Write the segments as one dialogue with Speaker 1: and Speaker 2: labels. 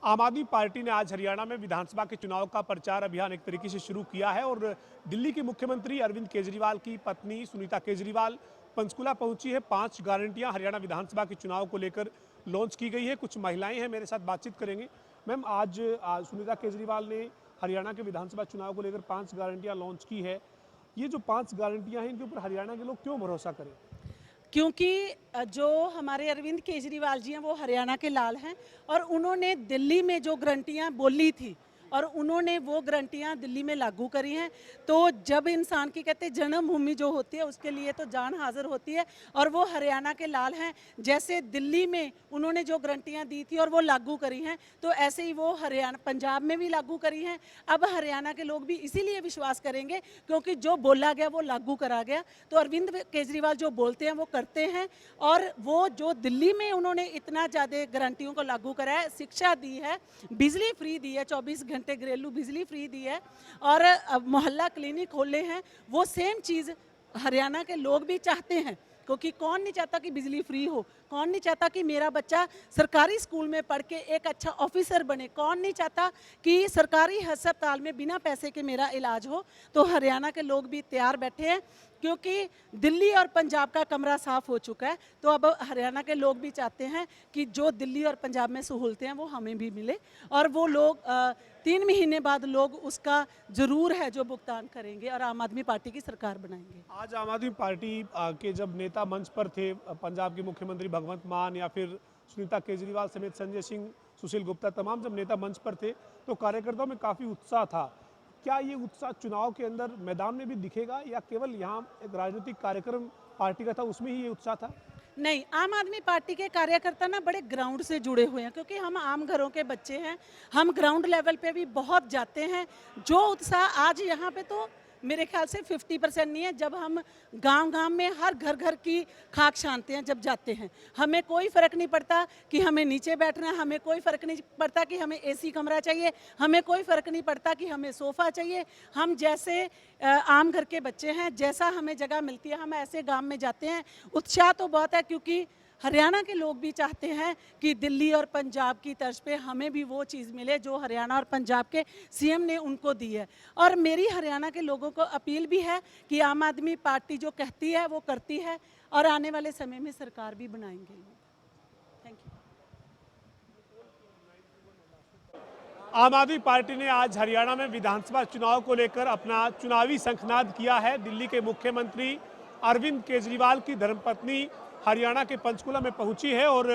Speaker 1: आम आदमी पार्टी ने आज हरियाणा में विधानसभा के चुनाव का प्रचार अभियान एक तरीके से शुरू किया है और दिल्ली के मुख्यमंत्री अरविंद केजरीवाल की पत्नी सुनीता केजरीवाल पंचकुला पहुंची है। 5 गारंटियां हरियाणा विधानसभा के चुनाव को लेकर लॉन्च की गई है। कुछ महिलाएं हैं मेरे साथ बातचीत करेंगे। मैम, आज सुनीता केजरीवाल ने हरियाणा के विधानसभा चुनाव को लेकर 5 गारंटियां लॉन्च की है। ये जो 5 गारंटियां हैं, इनके ऊपर हरियाणा के लोग क्यों भरोसा करें?
Speaker 2: क्योंकि जो हमारे अरविंद केजरीवाल जी हैं वो हरियाणा के लाल हैं और उन्होंने दिल्ली में जो गारंटियां बोली थी और उन्होंने वो गारंटियां दिल्ली में लागू करी हैं। तो जब इंसान की कहते जन्मभूमि जो होती है उसके लिए तो जान हाजिर होती है और वो हरियाणा के लाल हैं। जैसे दिल्ली में उन्होंने जो गारंटियां दी थी और वो लागू करी हैं, तो ऐसे ही वो हरियाणा पंजाब में भी लागू करी हैं। अब हरियाणा के लोग भी इसीलिए विश्वास करेंगे क्योंकि जो बोला गया वो लागू करा गया। तो अरविंद केजरीवाल जो बोलते हैं वो करते हैं और वो जो दिल्ली में उन्होंने इतना ज़्यादा गारंटियों को लागू करा है, शिक्षा दी है, बिजली फ्री दी है, 24 घंटे घरेलू बिजली फ्री दी है और मोहल्ला क्लिनिक खोले हैं, वो सेम चीज़ हरियाणा के लोग भी चाहते हैं। क्योंकि कौन नहीं चाहता कि बिजली फ्री हो, कौन नहीं चाहता कि मेरा बच्चा सरकारी स्कूल में पढ़ के एक अच्छा ऑफिसर बने, कौन नहीं चाहता कि सरकारी अस्पताल में बिना पैसे के मेरा इलाज हो। तो हरियाणा के लोग भी तैयार बैठे हैं क्योंकि दिल्ली और पंजाब का कमरा साफ हो चुका है। तो अब हरियाणा के लोग भी चाहते हैं कि जो दिल्ली और पंजाब में सहूलतें हैं वो हमें भी मिले और वो लोग 3 महीने बाद लोग उसका ज़रूर है जो भुगतान करेंगे और आम आदमी पार्टी की सरकार बनाएंगे।
Speaker 1: आज आम आदमी पार्टी के जब नेता मंच पर थे, पंजाब के मुख्यमंत्री भगवंत मान या फिर सुनीता केजरीवाल समेत संजय सिंह, सुशील गुप्ता, तमाम जब नेता मंच पर थे तो कार्यकर्ताओं में काफ़ी उत्साह था। क्या ये उत्साह चुनाव के अंदर मैदान में भी दिखेगा या केवल यहाँ एक राजनीतिक कार्यक्रम पार्टी का था उसमें ही ये उत्साह था?
Speaker 2: नहीं, आम आदमी पार्टी के कार्यकर्ता ना बड़े ग्राउंड से जुड़े हुए हैं क्योंकि हम आम घरों के बच्चे हैं। हम ग्राउंड लेवल पे भी बहुत जाते हैं। जो उत्साह आज यहाँ पे तो मेरे ख्याल से 50% नहीं है। जब हम गांव-गांव में हर घर घर की खाक छानते हैं, जब जाते हैं, हमें कोई फ़र्क नहीं पड़ता कि हमें नीचे बैठना है, हमें कोई फ़र्क नहीं पड़ता कि हमें एसी कमरा चाहिए, हमें कोई फ़र्क नहीं पड़ता कि हमें सोफ़ा चाहिए। हम जैसे आम घर के बच्चे हैं, जैसा हमें जगह मिलती है हम ऐसे गांव में जाते हैं। उत्साह तो बहुत है क्योंकि हरियाणा के लोग भी चाहते हैं कि दिल्ली और पंजाब की तर्ज पे हमें भी वो चीज़ मिले जो हरियाणा और पंजाब के सीएम ने उनको दी है। और मेरी हरियाणा के लोगों को अपील भी है कि आम आदमी पार्टी जो कहती है वो करती है और आने वाले समय में सरकार भी बनाएंगे लोग। Thank you.
Speaker 1: आम आदमी पार्टी ने आज हरियाणा में विधानसभा चुनाव को लेकर अपना चुनावी शंखनाद किया है। दिल्ली के मुख्यमंत्री अरविंद केजरीवाल की धर्मपत्नी हरियाणा के पंचकुला में पहुंची है और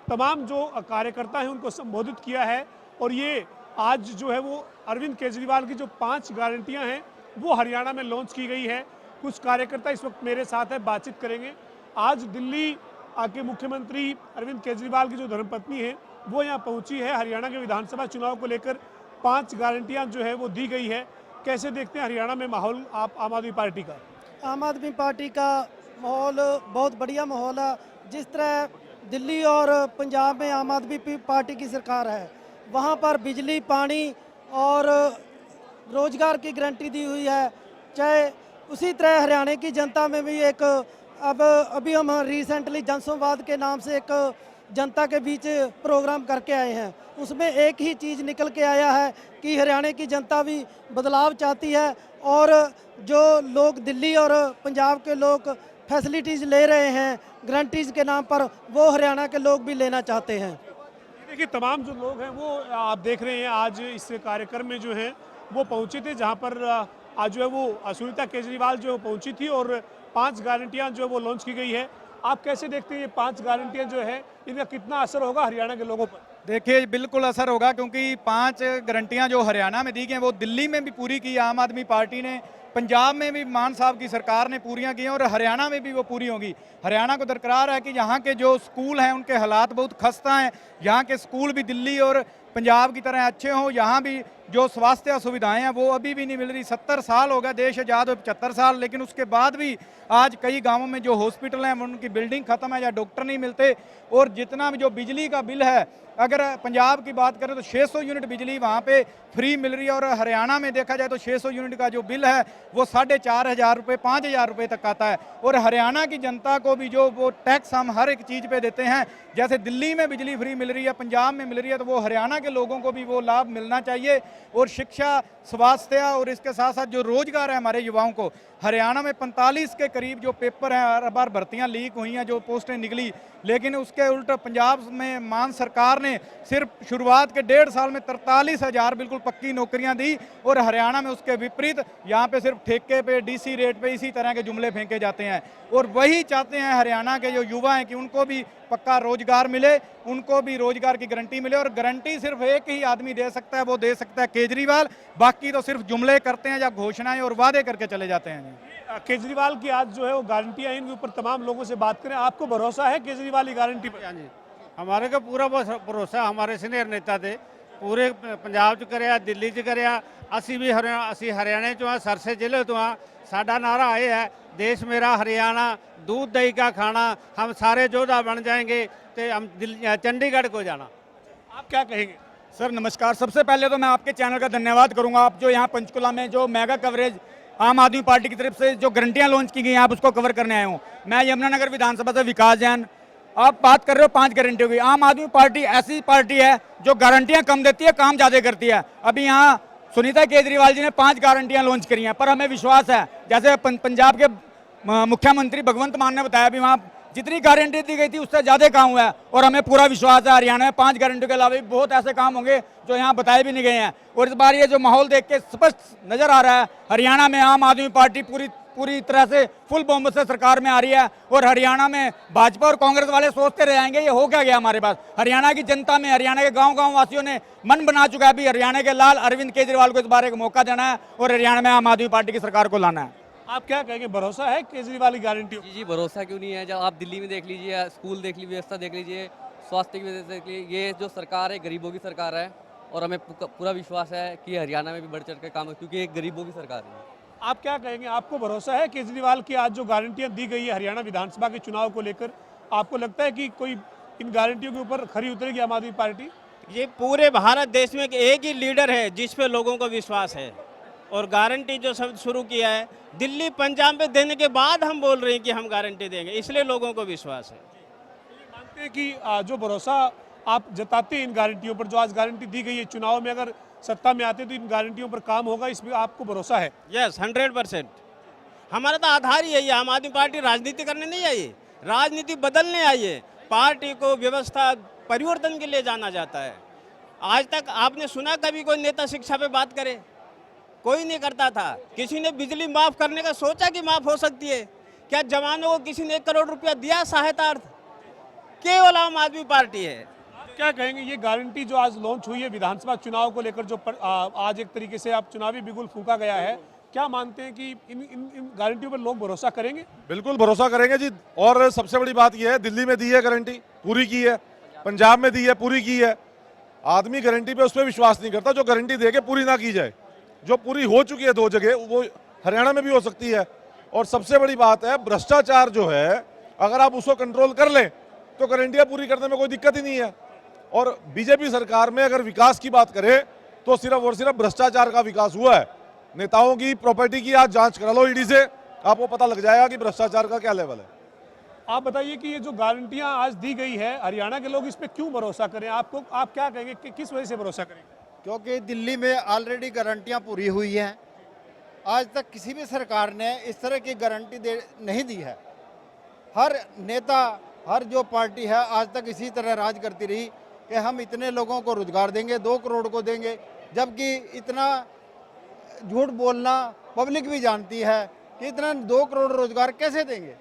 Speaker 1: तमाम जो कार्यकर्ता हैं उनको संबोधित किया है। और ये आज जो है वो अरविंद केजरीवाल की जो 5 गारंटियां हैं वो हरियाणा में लॉन्च की गई है। कुछ कार्यकर्ता इस वक्त मेरे साथ है, बातचीत करेंगे। आज दिल्ली के मुख्यमंत्री अरविंद केजरीवाल की जो धर्मपत्नी है वो यहाँ पहुंची है। हरियाणा के विधानसभा चुनाव को लेकर 5 गारंटियां जो है वो दी गई है। कैसे देखते हैं हरियाणा में माहौल आप आम आदमी पार्टी का?
Speaker 3: आम आदमी पार्टी का माहौल बहुत बढ़िया माहौल है। जिस तरह दिल्ली और पंजाब में आम आदमी पार्टी की सरकार है, वहाँ पर बिजली, पानी और रोजगार की गारंटी दी हुई है। चाहे उसी तरह हरियाणा की जनता में भी एक अभी हम रिसेंटली जनसंवाद के नाम से एक जनता के बीच प्रोग्राम करके आए हैं। उसमें एक ही चीज़ निकल के आया है कि हरियाणा की जनता भी बदलाव चाहती है और जो लोग दिल्ली और पंजाब के लोग फैसिलिटीज़ ले रहे हैं गारंटीज़ के नाम पर, वो हरियाणा के लोग भी लेना चाहते हैं।
Speaker 1: देखिए, तमाम जो लोग हैं वो आप देख रहे हैं आज इस कार्यक्रम में जो है वो पहुंचे थे, जहां पर आज जो है वो सुनीता केजरीवाल जो पहुंची थी और 5 गारंटियां जो है वो लॉन्च की गई है। आप कैसे देखते हैं ये 5 गारंटियां जो है इनका कितना असर होगा हरियाणा के लोगों पर?
Speaker 4: देखिए, बिल्कुल असर होगा क्योंकि 5 गारंटियां जो हरियाणा में दी गई हैं वो दिल्ली में भी पूरी की आम आदमी पार्टी ने, पंजाब में भी मान साहब की सरकार ने पूरियां की हैं और हरियाणा में भी वो पूरी होंगी। हरियाणा को दरकार है कि यहाँ के जो स्कूल हैं उनके हालात बहुत खस्ता हैं। यहाँ के स्कूल भी दिल्ली और पंजाब की तरह अच्छे हों। यहाँ भी जो स्वास्थ्य सुविधाएं हैं वो अभी भी नहीं मिल रही। 70 साल हो गए देश आज़ाद हुए, 75 साल, लेकिन उसके बाद भी आज कई गाँवों में जो हॉस्पिटल हैं उनकी बिल्डिंग ख़त्म है या डॉक्टर नहीं मिलते। और जितना भी जो बिजली का बिल है, अगर पंजाब की बात करें तो 600 यूनिट बिजली वहाँ पे फ्री मिल रही है और हरियाणा में देखा जाए तो 600 यूनिट का जो बिल है वो 4,500 रुपये 5,000 रुपये तक आता है। और हरियाणा की जनता को भी जो वो टैक्स हम हर एक चीज़ पे देते हैं, जैसे दिल्ली में बिजली फ्री मिल रही है, पंजाब में मिल रही है, तो वो हरियाणा के लोगों को भी वो लाभ मिलना चाहिए। और शिक्षा, स्वास्थ्य और इसके साथ साथ जो रोजगार है हमारे युवाओं को, हरियाणा में 45 के करीब जो पेपर हैं, हर बार भर्तियां लीक हुई हैं, जो पोस्टें निकली, लेकिन उसके उल्टा पंजाब में मान सरकार ने सिर्फ शुरुआत के 1.5 साल में 43,000 बिल्कुल पक्की नौकरियां दी। और हरियाणा में उसके विपरीत यहाँ पे सिर्फ ठेके पे, डीसी रेट पे इसी तरह के जुमले फेंके जाते हैं। और वही चाहते हैं हरियाणा के जो युवा हैं कि उनको भी पक्का रोजगार मिले, उनको भी रोजगार की गारंटी मिले। और गारंटी सिर्फ एक ही आदमी दे सकता है, वो दे सकता है केजरीवाल, बाकी तो सिर्फ जुमले करते हैं या घोषणाएं और वादे करके चले जाते हैं।
Speaker 1: केजरीवाल की आज जो है वो गारंटियां, इनके ऊपर तमाम लोगों से बात करें, आपको भरोसा है केजरीवाल की गारंटी पर?
Speaker 5: हाँ जी, हमारे को पूरा भरोसा, हमारे सीनियर नेता थे, पूरे पंजाब च कराया, दिल्ली च कराया, असी भी हरियाणा चो हाँ, सरसे जिले तो हाँ। साडा नारा ये है, देश मेरा हरियाणा, दूध दही का खाना, हम सारे योद्धा बन जाएंगे, तो हम चंडीगढ़ को जाना।
Speaker 1: आप क्या कहेंगे?
Speaker 6: सर नमस्कार, सबसे पहले तो मैं आपके चैनल का धन्यवाद करूंगा। आप जो यहाँ पंचकुला में जो मेगा कवरेज आम आदमी पार्टी की तरफ से जो गारंटियां लॉन्च की गई हैं, आप उसको कवर करने आए हूँ। मैं यमुनानगर विधानसभा से विकास जैन। आप बात कर रहे हो 5 गारंटियों की। आम आदमी पार्टी ऐसी पार्टी है जो गारंटियां कम देती है, काम ज़्यादा करती है। अभी यहाँ सुनीता केजरीवाल जी ने 5 गारंटियां लॉन्च करी हैं, पर हमें विश्वास है, जैसे पंजाब के मुख्यमंत्री भगवंत मान ने बताया, भी वहाँ जितनी गारंटी दी गई थी उससे ज़्यादा काम हुआ है। और हमें पूरा विश्वास है हरियाणा में 5 गारंटियों के अलावा भी बहुत ऐसे काम होंगे जो यहाँ बताए भी नहीं गए हैं। और इस बार ये जो माहौल देख के स्पष्ट नजर आ रहा है, हरियाणा में आम आदमी पार्टी पूरी तरह से फुल बहुमत से सरकार में आ रही है। और हरियाणा में भाजपा और कांग्रेस वाले सोचते रह जाएंगे ये हो क्या गया हमारे पास। हरियाणा की जनता में, हरियाणा के गांव वासियों ने मन बना चुका है, अभी हरियाणा के लाल अरविंद केजरीवाल को इस बार एक मौका देना है और हरियाणा में आम आदमी पार्टी की सरकार को लाना है।
Speaker 1: आप क्या कहेंगे, भरोसा है केजरीवाल की गारंटी?
Speaker 7: जी भरोसा क्यों नहीं है। जब आप दिल्ली में देख लीजिए, स्कूल देख लीजिए, व्यवस्था देख लीजिए, स्वास्थ्य की व्यवस्था देख लीजिए, ये जो सरकार है गरीबों की सरकार है। और हमें पूरा विश्वास है कि हरियाणा में भी बढ़ चढ़ के काम है, क्योंकि ये गरीबों की सरकार है।
Speaker 1: आप क्या कहेंगे, आपको भरोसा है केजरीवाल की आज जो गारंटियां दी गई है हरियाणा विधानसभा के चुनाव को लेकर, आपको लगता है कि कोई इन गारंटियों के ऊपर खरी उतरेगी आम आदमी पार्टी?
Speaker 8: ये पूरे भारत देश में एक ही लीडर है जिस पे लोगों को विश्वास है। और गारंटी जो शब्द शुरू किया है, दिल्ली पंजाब में देने के बाद हम बोल रहे हैं कि हम गारंटी देंगे, इसलिए लोगों को विश्वास है।
Speaker 1: मानते हैं कि जो भरोसा आप जताते हैं इन गारंटियों पर, जो आज गारंटी दी गई है, चुनाव में अगर सत्ता में आते तो इन गारंटियों पर काम होगा, इसमें आपको भरोसा है?
Speaker 8: यस, 100%। हमारा तो आधार ही है ये। आम आदमी पार्टी राजनीति करने नहीं आई है, राजनीति बदलने आई है। पार्टी को व्यवस्था परिवर्तन के लिए जाना जाता है। आज तक आपने सुना कभी कोई नेता शिक्षा पे बात करे? कोई नहीं करता था। किसी ने बिजली माफ करने का सोचा कि माफ हो सकती है क्या? जवानों को किसी ने 1 करोड़ रुपया दिया सहायतार्थ? केवल आम आदमी पार्टी है।
Speaker 1: क्या कहेंगे, ये गारंटी जो आज लॉन्च हुई है विधानसभा चुनाव को लेकर, जो आज एक तरीके से आप चुनावी बिगुल फूंका गया है, क्या मानते हैं कि इन गारंटियों पर लोग भरोसा करेंगे?
Speaker 9: बिल्कुल भरोसा करेंगे जी। और सबसे बड़ी बात यह है, दिल्ली में दी है गारंटी, पूरी की है, पंजाब में दी है, पूरी की है। आदमी गारंटी पे उस पर विश्वास नहीं करता जो गारंटी दे के पूरी ना की जाए। जो पूरी हो चुकी है 2 जगह, वो हरियाणा में भी हो सकती है। और सबसे बड़ी बात है, भ्रष्टाचार जो है, अगर आप उसको कंट्रोल कर लें तो गारंटियां पूरी करने में कोई दिक्कत ही नहीं है। और बीजेपी सरकार में अगर विकास की बात करें तो सिर्फ और सिर्फ भ्रष्टाचार का विकास हुआ है। नेताओं की प्रॉपर्टी की आज जांच करा लो ईडी से, आपको पता लग जाएगा कि भ्रष्टाचार का क्या लेवल है।
Speaker 1: आप बताइए कि ये जो गारंटियां आज दी गई है, हरियाणा के लोग इस पे क्यों भरोसा करें? आप क्या कहेंगे कि किस वजह से भरोसा करेंगे?
Speaker 10: क्योंकि दिल्ली में ऑलरेडी गारंटियां पूरी हुई हैं। आज तक किसी भी सरकार ने इस तरह की गारंटी नहीं दी है। हर नेता, हर जो पार्टी है आज तक इसी तरह राज करती रही कि हम इतने लोगों को रोजगार देंगे, 2 करोड़ को देंगे, जबकि इतना झूठ बोलना पब्लिक भी जानती है कि इतना 2 करोड़ रोजगार कैसे देंगे।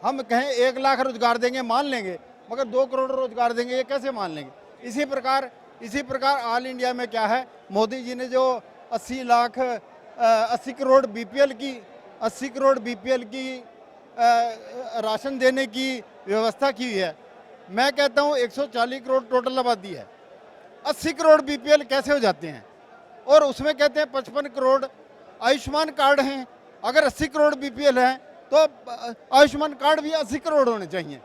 Speaker 10: हम कहें 1 लाख रोजगार देंगे मान लेंगे, मगर 2 करोड़ रोजगार देंगे ये कैसे मान लेंगे। इसी प्रकार ऑल इंडिया में क्या है, मोदी जी ने जो 80 करोड़ बीपीएल की राशन देने की व्यवस्था की हुई है। मैं कहता हूँ 140 करोड़ टोटल आबादी है, 80 करोड़ बीपीएल कैसे हो जाते हैं? और उसमें कहते हैं 55 करोड़ आयुष्मान कार्ड हैं। अगर 80 करोड़ बीपीएल हैं तो आयुष्मान कार्ड भी 80 करोड़ होने चाहिए।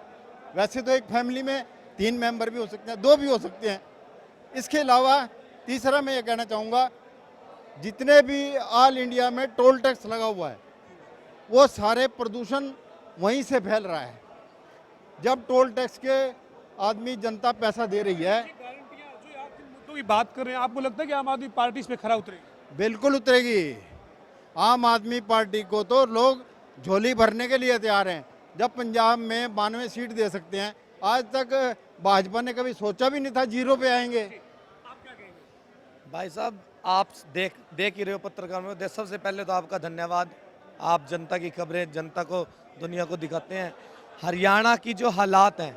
Speaker 10: वैसे तो एक फैमिली में 3 मेंबर भी हो सकते हैं, 2 भी हो सकते हैं। इसके अलावा तीसरा मैं ये कहना चाहूँगा, जितने भी ऑल इंडिया में टोल टैक्स लगा हुआ है वो सारे प्रदूषण वहीं से फैल रहा है। जब टोल टैक्स के आदमी जनता पैसा दे रही है,
Speaker 1: गारंटियां जो आप जिन मुद्दों की बात कर रहे हैं, आपको लगता है कि आम आदमी पार्टी इसमें खरा उतरेगी?
Speaker 10: बिल्कुल उतरेगी। आम आदमी पार्टी को तो लोग झोली भरने के लिए तैयार हैं। जब पंजाब में 92 सीट दे सकते हैं, आज तक भाजपा ने कभी सोचा भी नहीं था 0 पे आएंगे।
Speaker 11: भाई साहब, आप देख ही रहे हो पत्रकार में, सबसे पहले तो आपका धन्यवाद। आप जनता की खबरें जनता को, दुनिया को दिखाते हैं। हरियाणा की जो हालात हैं,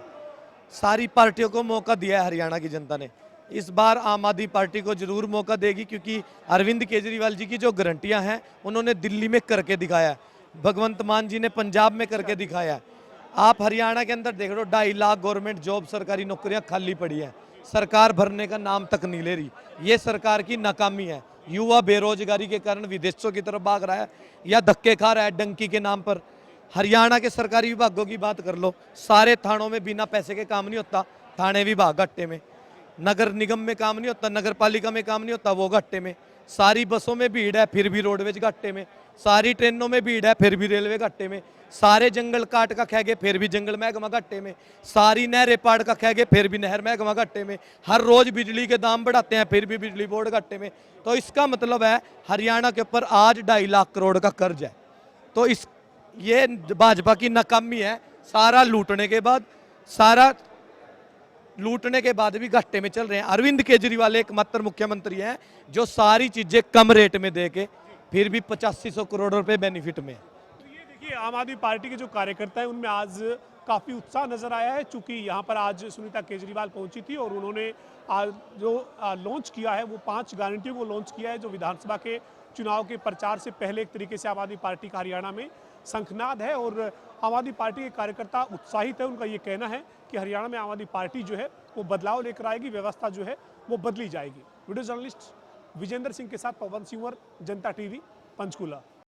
Speaker 11: सारी पार्टियों को मौका दिया है हरियाणा की जनता ने। इस बार आम आदमी पार्टी को जरूर मौका देगी, क्योंकि अरविंद केजरीवाल जी की जो गारंटियां हैं उन्होंने दिल्ली में करके दिखाया है, भगवंत मान जी ने पंजाब में करके दिखाया है। आप हरियाणा के अंदर देख लो, 2.5 लाख गवर्नमेंट जॉब, सरकारी नौकरियां खाली पड़ी हैं, सरकार भरने का नाम तक नहीं ले रही। ये सरकार की नाकामी है। युवा बेरोजगारी के कारण विदेशों की तरफ भाग रहा है या धक्के खा रहा है डंकी के नाम पर। हरियाणा के सरकारी विभागों की बात कर लो, सारे थानों में बिना पैसे के काम नहीं होता, थाने विभाग घट्टे में। नगर निगम में काम नहीं होता, नगर पालिका में काम नहीं होता, वो घट्टे में। सारी बसों में भीड़ है, फिर भी रोडवेज घट्टे में। सारी ट्रेनों में भीड़ है, फिर भी रेलवे घट्टे में। सारे जंगल काट का खेगे, फिर भी जंगल महकमा घट्टे में। सारी नहरें पाड़ का खेगे, फिर भी नहर महकमा घट्टे में। हर रोज बिजली के दाम बढ़ाते हैं, फिर भी बिजली बोर्ड घट्टे में। तो इसका मतलब है हरियाणा के ऊपर आज 2.5 लाख करोड़ का कर्ज है। तो ये भाजपा की नाकामी है। सारा लूटने के बाद भी घाटे में चल रहे हैं। अरविंद केजरीवाल एकमात्र मुख्यमंत्री हैं जो सारी चीजें कम रेट में दे के फिर भी 8500 करोड़ रुपए बेनिफिट में है।
Speaker 1: तो ये देखिए, आम आदमी पार्टी के जो कार्यकर्ता हैं उनमें आज काफ़ी उत्साह नजर आया है, चूंकि यहाँ पर आज सुनीता केजरीवाल पहुंची थी और उन्होंने आज जो लॉन्च किया है वो 5 गारंटियों को लॉन्च किया है, जो विधानसभा के चुनाव के प्रचार से पहले एक तरीके से आम आदमी पार्टी का हरियाणा में शंखनाद है। और आम आदमी पार्टी के कार्यकर्ता उत्साहित है। उनका ये कहना है कि हरियाणा में आम आदमी पार्टी जो है वो बदलाव लेकर आएगी, व्यवस्था जो है वो बदली जाएगी। वीडियो जर्नलिस्ट विजेंद्र सिंह के साथ पवन सिंह, जनता टीवी, पंचकुला।